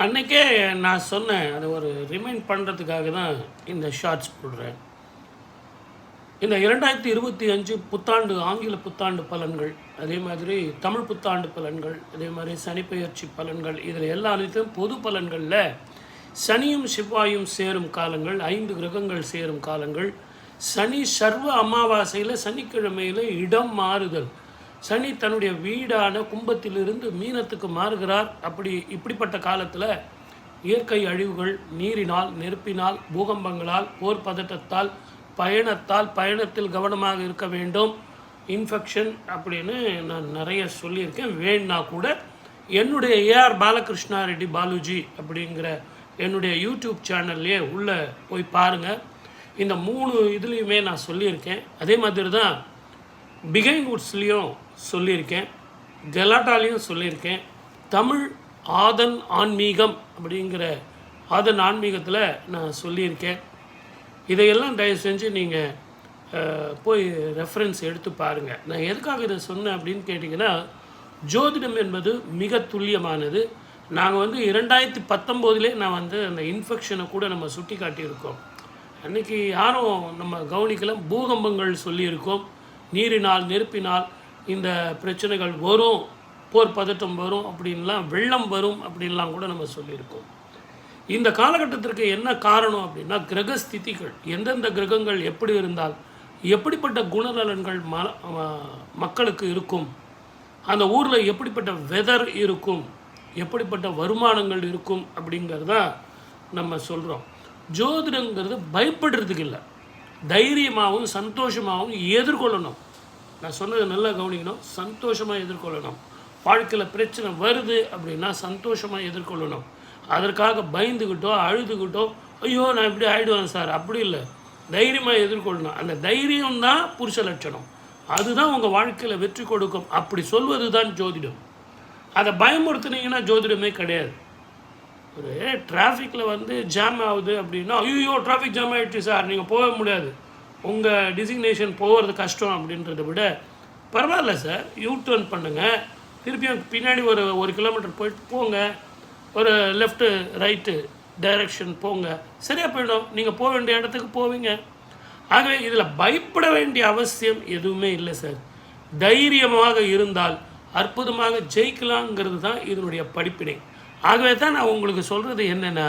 அன்றைக்கே நான் சொன்னேன், அதை ஒரு ரிமைண்ட் பண்ணுறதுக்காக தான் இந்த ஷார்ட்ஸ் போடுறேன். இந்த 2025 புத்தாண்டு ஆங்கில புத்தாண்டு பலன்கள், அதே மாதிரி தமிழ் புத்தாண்டு பலன்கள், அதே மாதிரி சனிப்பெயர்ச்சி பலன்கள், இதில் எல்லா அனைத்தும் பொது பலன்களில் சனியும் செவ்வாயும் சேரும் காலங்கள், 5 கிரகங்கள் சேரும் காலங்கள், சனி சர்வ அமாவாசையில் சனிக்கிழமையில் இடம் மாறுதல், சனி தன்னுடைய வீடான கும்பத்திலிருந்து மீனத்துக்கு மாறுகிறார். இப்படிப்பட்ட காலத்தில் இயற்கை அழிவுகள், நீரினால், நெருப்பினால், பூகம்பங்களால், போர் பதட்டத்தால், பயணத்தில் கவனமாக இருக்க வேண்டும், இன்ஃபெக்ஷன் அப்படின்னு நான் நிறைய சொல்லியிருக்கேன். வேணுன்னா கூட என்னுடைய ஏஆர் பாலகிருஷ்ணா ரெட்டி பாலுஜி அப்படிங்கிற என்னுடைய யூடியூப் சேனல்லையே உள்ளே போய் பாருங்கள். இந்த 3 இதுலேயுமே நான் சொல்லியிருக்கேன். அதே மாதிரி தான் பிகைன் வுட்ஸ்லேயும் சொல்லியிருக்கேன், கெலாட்டாலையும் சொல்லியிருக்கேன். தமிழ் ஆதன் ஆன்மீகம் அப்படிங்கிற ஆதன் ஆன்மீகத்தில் நான் சொல்லியிருக்கேன். இதையெல்லாம் தயவு செஞ்சு நீங்கள் போய் ரெஃபரன்ஸ் எடுத்து பாருங்கள். நான் எதுக்காக இதை சொன்னேன் அப்படின்னு கேட்டிங்கன்னா, ஜோதிடம் என்பது மிக துல்லியமானது. நாங்கள் 2019 நான் அந்த இன்ஃபெக்ஷனை கூட நம்ம சுட்டி காட்டியிருக்கோம். அன்றைக்கி யாரும் நம்ம கவனிக்கலாம். பூகம்பங்கள் சொல்லியிருக்கோம், நீரினால், நெருப்பினால் இந்த பிரச்சனைகள் வரும், போர் பதட்டம் வரும் அப்படின்லாம், வெள்ளம் வரும் அப்படின்லாம் கூட நம்ம சொல்லியிருக்கோம். இந்த காலகட்டத்திற்கு என்ன காரணம் அப்படின்னா, கிரகஸ்திதிகள், எந்தெந்த கிரகங்கள் எப்படி இருந்தால் எப்படிப்பட்ட குணநலன்கள் மக்களுக்கு இருக்கும், அந்த ஊரில் எப்படிப்பட்ட வெதர் இருக்கும், எப்படிப்பட்ட வருமானங்கள் இருக்கும் அப்படிங்கிறதான் நம்ம சொல்கிறோம். ஜோதிடங்கிறது பயப்படுறதுக்கு இல்லை, தைரியமாகவும் சந்தோஷமாகவும் எதிர்கொள்ளணும். நான் சொன்னதை நல்லா கவனிக்கணும். சந்தோஷமாக எதிர்கொள்ளணும். வாழ்க்கையில் பிரச்சனை வருது அப்படின்னா சந்தோஷமாக எதிர்கொள்ளணும். அதற்காக பயந்துக்கிட்டோ அழுதுகிட்டோ ஐயோ நான் இப்படி ஆகிடுவேன் சார் அப்படி இல்லை, தைரியமாக எதிர்கொள்ளணும். அந்த தைரியம்தான் புருஷ லட்சணம். அதுதான் உங்கள் வாழ்க்கையில் வெற்றி கொடுக்கும். அப்படி சொல்வது தான் ஜோதிடம். அதை பயமுறுத்துனீங்கன்னா ஜோதிடமே கிடையாது. ஒரு டிராஃபிக்கில் ஜாம் ஆகுது அப்படின்னா ஐயோ டிராஃபிக் ஜாம் ஆகிடுச்சு சார் நீங்கள் போக முடியாது, உங்கள் டிசிக்னேஷன் போகிறது கஷ்டம் அப்படின்றத விட பரவாயில்ல சார், யூ டர்ன் பண்ணுங்கள், திருப்பியும் பின்னாடி ஒரு கிலோமீட்டர் போயிட்டு போங்க, ஒரு லெஃப்ட்டு ரைட்டு டைரெக்ஷன் போங்க, சரியாக போயிடும், நீங்கள் போக வேண்டிய இடத்துக்கு போவீங்க. ஆகவே இதில் பயப்பட வேண்டிய அவசியம் எதுவுமே இல்லை சார். தைரியமாக இருந்தால் அற்புதமாக ஜெயிக்கலாங்கிறது தான் இதனுடைய படிப்பினை. ஆகவே தான் நான் உங்களுக்கு சொல்கிறது என்னென்னா,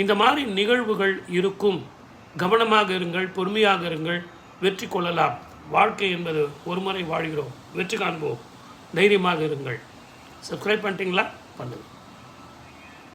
இந்த மாதிரி நிகழ்வுகள் இருக்கும், கவனமாக இருங்கள், பொறுமையாக இருங்கள், வெற்றி கொள்ளலாம். வாழ்க்கை என்பது ஒரு முறை வாழ்கிறோம், வெற்றி காண்போம், தைரியமாக இருங்கள். சப்ஸ்கிரைப் பண்ணிட்டீங்களா? பண்ணுங்கள்.